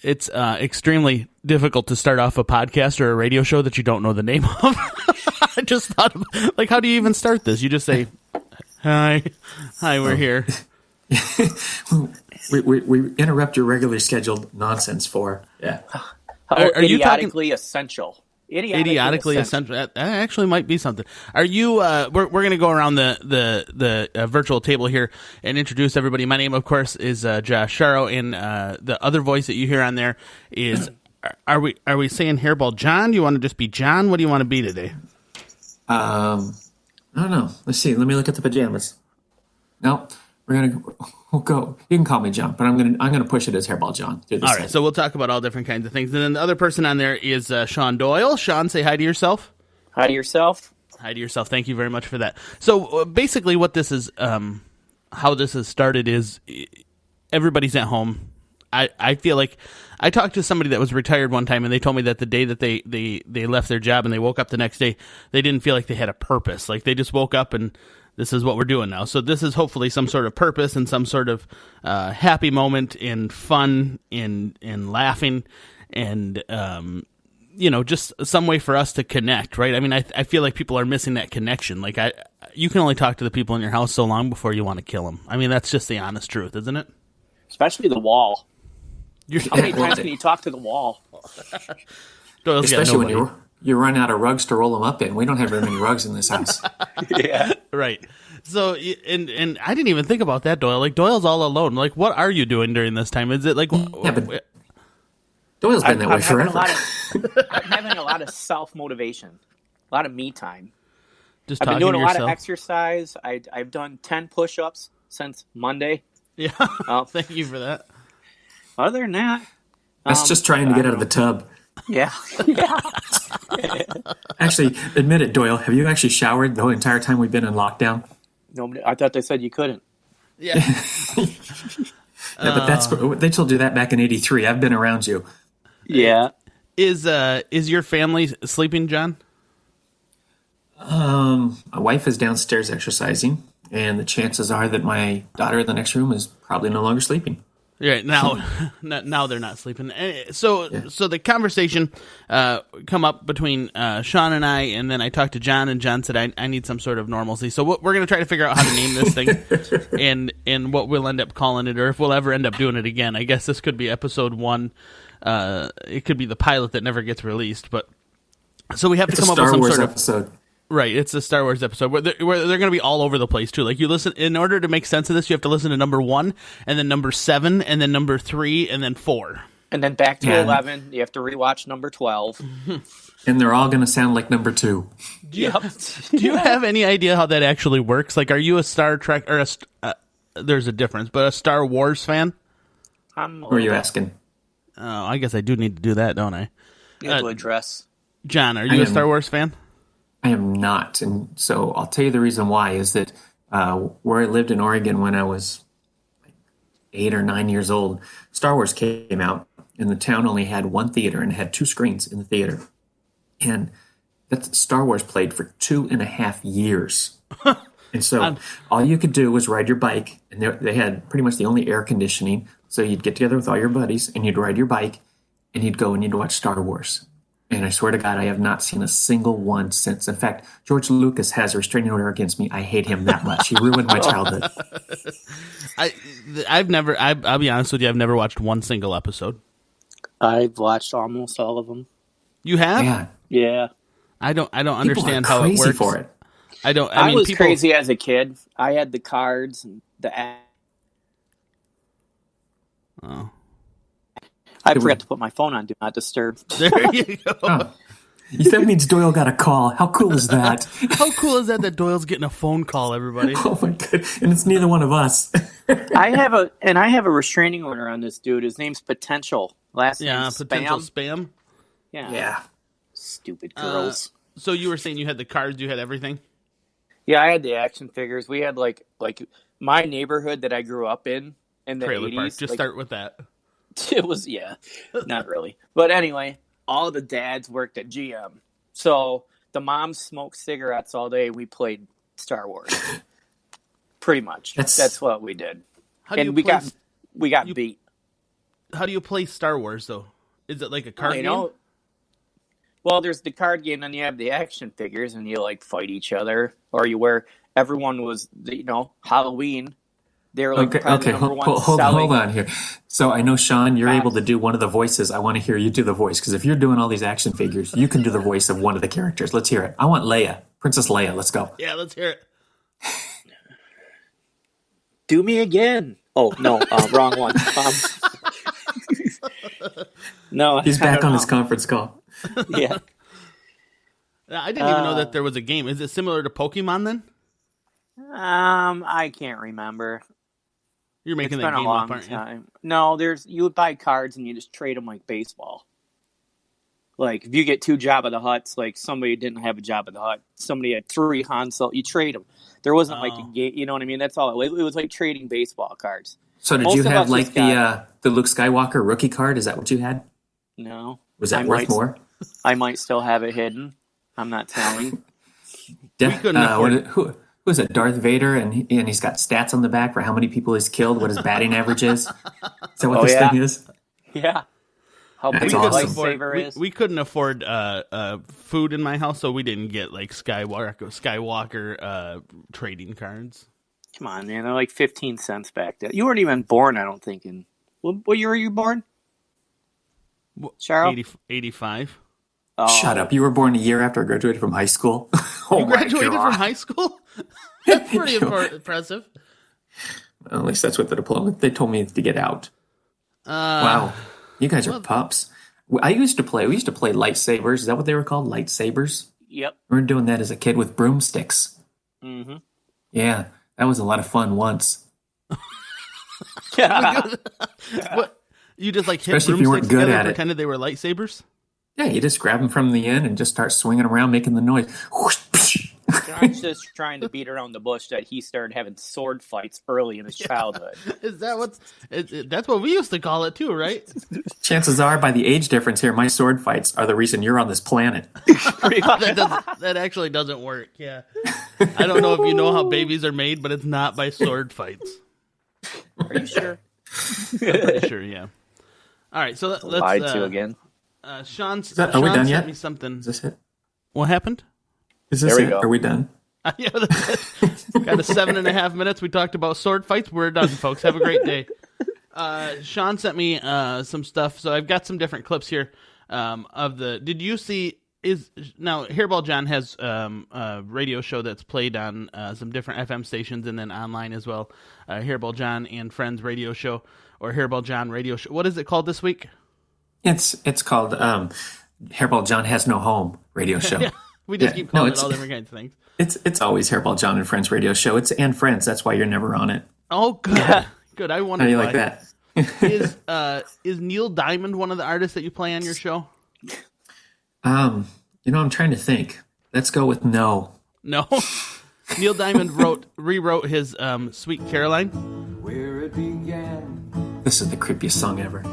it's extremely difficult to start off a podcast or a radio show that you don't know the name of. I just thought, like, how do you even start this? You just say, hi, we're here. we interrupt your regularly scheduled nonsense for, Are you idiotically essential? Idiotically essential. That actually might be something. Are you? We're going to go around the virtual table here and introduce everybody. My name, of course, is Josh Sharrow, and the other voice that you hear on there is. Are we saying Hairball John? Do you want to just be John? What do you want to be today? I don't know. Let's see. Let me look at the pajamas. No, we'll go. You can call me John, but I'm gonna push it as Hairball John. All right. So we'll talk about all different kinds of things, and then the other person on there is Shawn Doyle. Shawn, say hi to yourself. Hi to yourself. Hi to yourself. Thank you very much for that. So basically, what this is, how this has started is everybody's at home. I feel like I talked to somebody that was retired one time, and they told me that the day that they left their job and they woke up the next day, they didn't feel like they had a purpose. Like they just woke up and this is what we're doing now. So this is hopefully some sort of purpose and some sort of happy moment in fun, in laughing, and just some way for us to connect, right? I mean, I feel like people are missing that connection. Like you can only talk to the people in your house so long before you want to kill them. I mean, that's just the honest truth, isn't it? Especially the wall. How many times can you talk to the wall? Especially when you run out of rugs to roll them up in. We don't have very many rugs in this house. Yeah. Right. So, and I didn't even think about that, Doyle. Like, Doyle's all alone. Like, what are you doing during this time? Is it like... Yeah, but Doyle's been that way forever. I'm having a lot of self-motivation. A lot of me time. Just I've been talking doing to a lot yourself. of exercise. I've done 10 push-ups since Monday. Yeah. Thank you for that. Other than that... That's just trying to get out of the tub. Yeah. Actually, admit it, Doyle. Have you actually showered the entire time we've been in lockdown? No, I thought they said you couldn't. Yeah. But they told you that back in '83. I've been around you. Yeah. Is your family sleeping, John? My wife is downstairs exercising, and the chances are that my daughter in the next room is probably no longer sleeping. Right, now they're not sleeping. So the conversation come up between Shawn and I, and then I talked to John, and John said, I need some sort of normalcy. So we're going to try to figure out how to name this thing and what we'll end up calling it, or if we'll ever end up doing it again. I guess this could be episode 1. It could be the pilot that never gets released. But so we have to come up with some sort of episode. Right, it's a Star Wars episode where they're going to be all over the place too. Like you listen, in order to make sense of this, you have to listen to number 1, and then number 7, and then number 3, and then 4, and then back to 11. You have to rewatch number 12, and they're all going to sound like number 2. Do you have any idea how that actually works? Like, are you a Star Trek or there's a difference, but a Star Wars fan? Who are you asking? Oh, I guess I do need to do that, don't I? You have to address. John, are you a Star Wars fan? I am not, and so I'll tell you the reason why is that where I lived in Oregon when I was 8 or 9 years old, Star Wars came out, and the town only had one theater and it had 2 screens in the theater, and that Star Wars played for 2.5 years, and so all you could do was ride your bike, and they had pretty much the only air conditioning, so you'd get together with all your buddies, and you'd ride your bike, and you'd go and you'd watch Star Wars. And I swear to God, I have not seen a single one since. In fact, George Lucas has a restraining order against me. I hate him that much. He ruined my childhood. I'll be honest with you, I've never watched one single episode. I've watched almost all of them. You have? Yeah. I don't understand how it works. For it. I was crazy as a kid. I had the cards and the app. Oh. I forgot to put my phone on Do Not Disturb. There you go. Oh. That means Doyle got a call. How cool is that? How cool is that Doyle's getting a phone call, everybody? Oh my god! And it's neither one of us. I have a restraining order on this dude. His name's Potential. Last name Potential Spam. Yeah. Stupid girls. So you were saying you had the cards, you had everything? Yeah, I had the action figures. We had like my neighborhood that I grew up in the Trailer 80s. Park. Just start with that. It was, not really. But anyway, all the dads worked at GM. So the moms smoked cigarettes all day. We played Star Wars. Pretty much. That's what we did. We got beat. How do you play Star Wars though? Is it like a card game? Well, there's the card game, and you have the action figures, and you like fight each other, or you wear. Everyone was, Halloween. They were like hold on here. So I know, Shawn, you're able to do one of the voices. I want to hear you do the voice, because if you're doing all these action figures, you can do the voice of one of the characters. Let's hear it. I want Leia, Princess Leia. Let's go. Yeah, let's hear it. Do me again. Oh no, wrong one. No, he's back on his conference call. Yeah. I didn't even know that there was a game. Is it similar to Pokemon then? I can't remember. You're making It's that been game a long up, aren't you? time. No, you would buy cards and you just trade them like baseball. Like if you get 2 Jabba the Hutts, like somebody didn't have a Jabba the Hutt, somebody had 3 Han Solo, you trade them. There wasn't like a game, you know what I mean? That's all. It was like trading baseball cards. So did you have like the Luke Skywalker rookie card? Is that what you had? No. Was that worth more? I might still have it hidden. I'm not telling. Who is it? Darth Vader, and he's got stats on the back for how many people he's killed, what his batting average is. Is that what this thing is? Yeah. How big That's a awesome. lightsaber is. We couldn't afford food in my house, so we didn't get like Skywalker trading cards. Come on, man. They're like 15 cents back then. You weren't even born, I don't think. What year were you born? Sharrow? 85. Oh. Shut up. You were born a year after I graduated from high school? You graduated from high school? That's pretty impressive. Well, at least that's what the diploma. They told me to get out. Wow. You guys are pups. We used to play lightsabers. Is that what they were called? Lightsabers? Yep. We were doing that as a kid with broomsticks. Mm-hmm. Yeah. That was a lot of fun once. What? You just like hit Especially if you weren't broomsticks good together at and it. pretended they were lightsabers? Yeah, you just grab them from the end and just start swinging around, making the noise. John's just trying to beat around the bush that he started having sword fights early in his childhood. Is that that's what we used to call it too, right? Chances are, by the age difference here, my sword fights are the reason you're on this planet. That actually doesn't work. Yeah, I don't know if you know how babies are made, but it's not by sword fights. Are you sure? I'm pretty sure. Yeah. All right, so let's lied to again. Sean Are we done sent yet? me something. Is this it? What happened? Is this There we it? go. Are we done? Yeah, that's it. Got a 7.5 minutes. We talked about sword fights. We're done, folks. Have a great day. Sean sent me some stuff, so I've got some different clips here of the. Did you see? Now Hairball John has a radio show that's played on some different FM stations and then online as well. Hairball John and Friends radio show, or Hairball John radio show. What is it called this week? It's called Hairball John Has No Home radio show. Yeah, we just keep calling it all different kinds of things. It's always Hairball John and Friends radio show. It's and Friends. That's why you're never on it. Oh, good. Good. I wonder How do you why. like that? Is Neil Diamond one of the artists that you play on your show? I'm trying to think. Let's go with no. No. Neil Diamond rewrote his Sweet Caroline. Where it began, This is the creepiest song ever.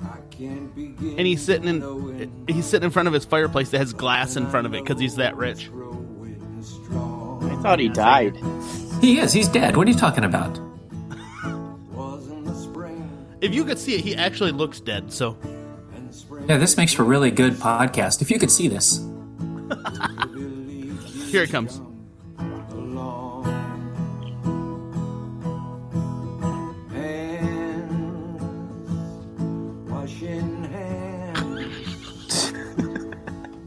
I can't begin. And he's sitting in front of his fireplace that has glass in front of it because he's that rich. Growing strong. I thought he died. He is. He's dead. What are you talking about? Was in the spring, If you could see it, he actually looks dead. So and spring Yeah, this makes for really good podcast. If you could see this. here it comes. along. Hands, washing hands,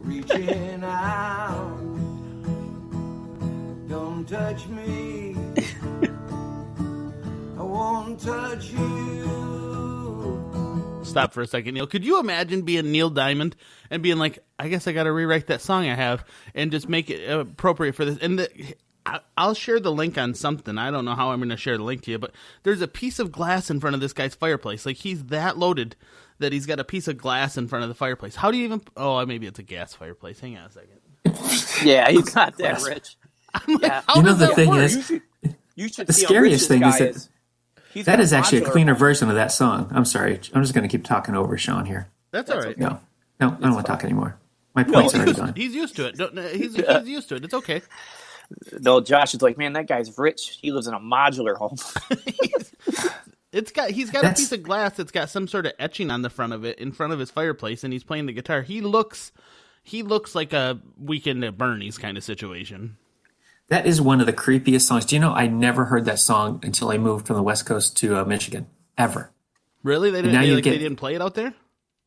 reaching out. Don't touch me. I won't touch you. Stop for a second, Neil. Could you imagine being Neil Diamond and being like, I guess I got to rewrite that song I have and just make it appropriate for this? And I'll share the link on something. I don't know how I'm going to share the link to you, but there's a piece of glass in front of this guy's fireplace. Like, he's that loaded that he's got a piece of glass in front of the fireplace. How do you even... Oh, maybe it's a gas fireplace. Hang on a second. Yeah, he's not that rich. I'm like, Yeah. how You know does the that thing work? is, You should the see how scariest rich thing this is guy that He's that got is actually a modular cleaner one. version of that song. I'm sorry. I'm just going to keep talking over Sean here. That's all right. No, I don't want to talk anymore. My point's already gone. He's used to it. He's used to it. It's okay. No, Josh is like, man, that guy's rich. He lives in a modular home. He's got a piece of glass that's got some sort of etching on the front of it in front of his fireplace, and he's playing the guitar. He looks like a Weekend at Bernie's kind of situation. That is one of the creepiest songs. Do you know I never heard that song until I moved from the West Coast to Michigan, ever. Really? They didn't play it out there?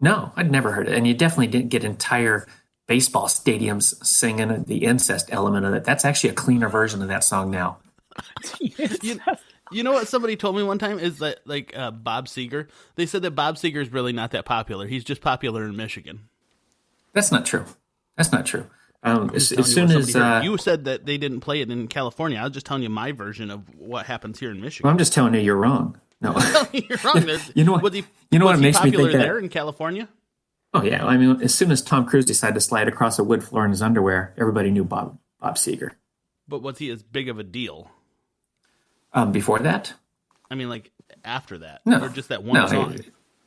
No, I'd never heard it. And you definitely didn't get entire baseball stadiums singing the incest element of it. That's actually a cleaner version of that song now. You know what somebody told me one time is that Bob Seger. They said that Bob Seger is really not that popular. He's just popular in Michigan. That's not true. As soon as you said that they didn't play it in California, I was just telling you my version of what happens here in Michigan. Well, I'm just telling you you're wrong. No, you're wrong. You know what? What makes me think that there in California? Oh yeah, I mean, as soon as Tom Cruise decided to slide across a wood floor in his underwear, everybody knew Bob Seger. But was he as big of a deal? Before that? I mean, like after that, no, or just that one song.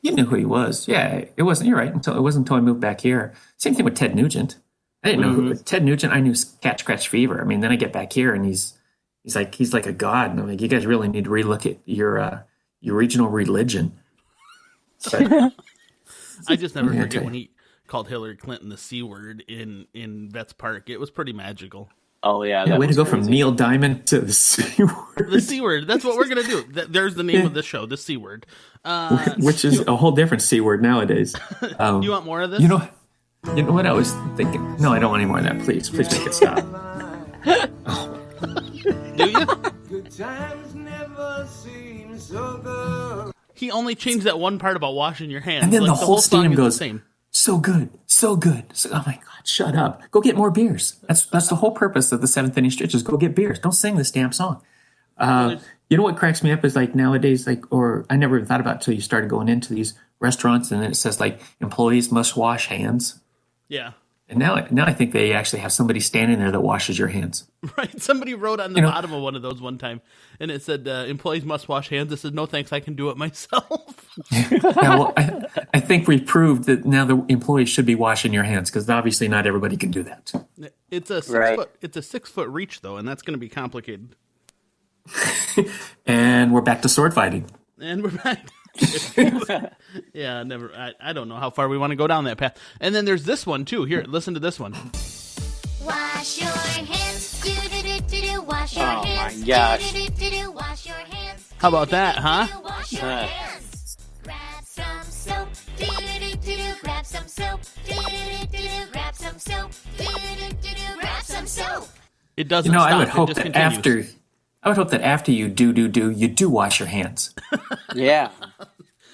You knew who he was. Yeah, it wasn't. You're right. It wasn't until I moved back here. Same thing with Ted Nugent. I didn't know who Ted Nugent. I knew Catch Scratch Fever. I mean, then I get back here and he's like a god. And I'm like, you guys really need to relook at your regional religion. But, I just never forget when he called Hillary Clinton the C word in Vets Park. It was pretty magical. Oh yeah, way to go from Neil Diamond to the C word. The C word. That's what we're gonna do. There's the name of the show, the C word, which is a whole different C word nowadays. You want more of this? You know what I was thinking? No, I don't want any more of that. Please make it stop. Do you? Good times never seem so good. He only changed that one part about washing your hands, and then the whole song stadium is goes, the same. So good. So, oh my God, shut up. Go get more beers. That's the whole purpose of the seventh inning stretch is go get beers. Don't sing this damn song. You know what cracks me up is like nowadays, or I never even thought about it until you started going into these restaurants and then it says like employees must wash hands. Yeah. And now I think they actually have somebody standing there that washes your hands. Right. Somebody wrote on the bottom of one of those one time, and it said, employees must wash hands. It said, no thanks, I can do it myself. Now, I think we've proved that now the employees should be washing your hands because obviously not everybody can do that. It's a 6 foot reach, though, and that's going to be complicated. And we're back to sword fighting. And we're back. Yeah, never. I don't know how far we want to go down that path. And then there's this one too. Here, listen to this one. Wash your hands, do wash your hands. Oh my gosh! Do wash your hands. How about that, huh? Wash your hands. Grab some soap, grab some soap, grab some soap, grab some soap. It doesn't stop. I would hope it just that continues. after you you do wash your hands. Yeah.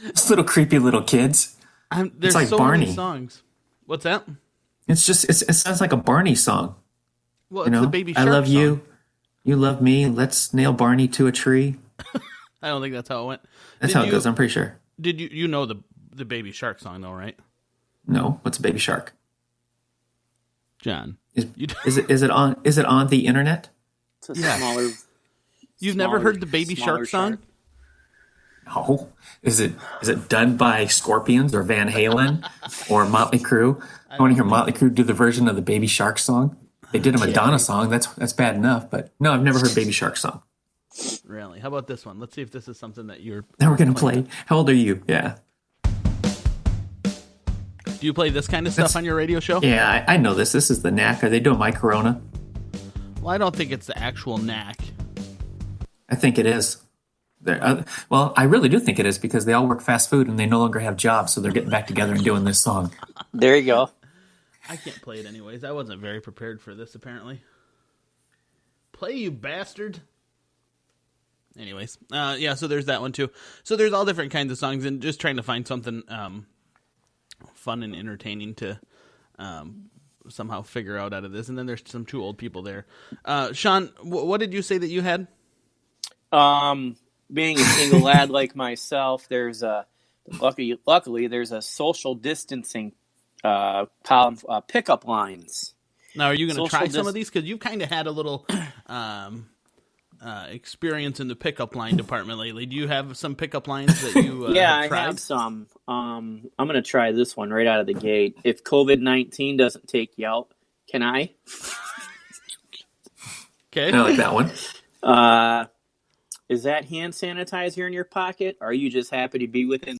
Those little creepy little kids. There's it's like so Barney. many songs. What's that? It's just it sounds like a Barney song. Well, it's the Baby I Shark love song. you. You love me. Let's nail Barney to a tree. I don't think that's how it went. That's how it goes. I'm pretty sure. Did you know the Baby Shark song though, right? No. What's a Baby Shark? John, Is it on the internet? It's a smaller. You've never heard the Baby Shark song? No. Is it done by Scorpions or Van Halen or Motley Crue? I want to hear Motley Crue do the version of the Baby Shark song. They did a Madonna song. That's bad enough. But no, I've never heard Baby Shark song. Really? How about this one? Let's see if this is something that you're... Now we're going to play. How old are you? Yeah. Do you play this kind of stuff on your radio show? Yeah, I know this. This is the knack. Are they doing My Corona? Well, I don't think it's the actual knack. I think it is. Well, I really do think it is because they all work fast food and they no longer have jobs, so they're getting back together and doing this song. There you go. I can't play it anyways. I wasn't very prepared for this, apparently. Play, you bastard. Anyways, so there's that one too. So there's all different kinds of songs and just trying to find something fun and entertaining to somehow figure out of this. And then there's some two old people there. Shawn, what did you say that you had? Being a single lad like myself, there's luckily there's a social distancing pickup lines. Now, are you going to try some dis- of these? Because you've kind of had a little experience in the pickup line department lately. Do you have some pickup lines that you Yeah, tried? I have some. I'm going to try this one right out of the gate. If COVID-19 doesn't take you out, can I? Okay. I like that one. Is that hand sanitizer in your pocket? Or are you just happy to be within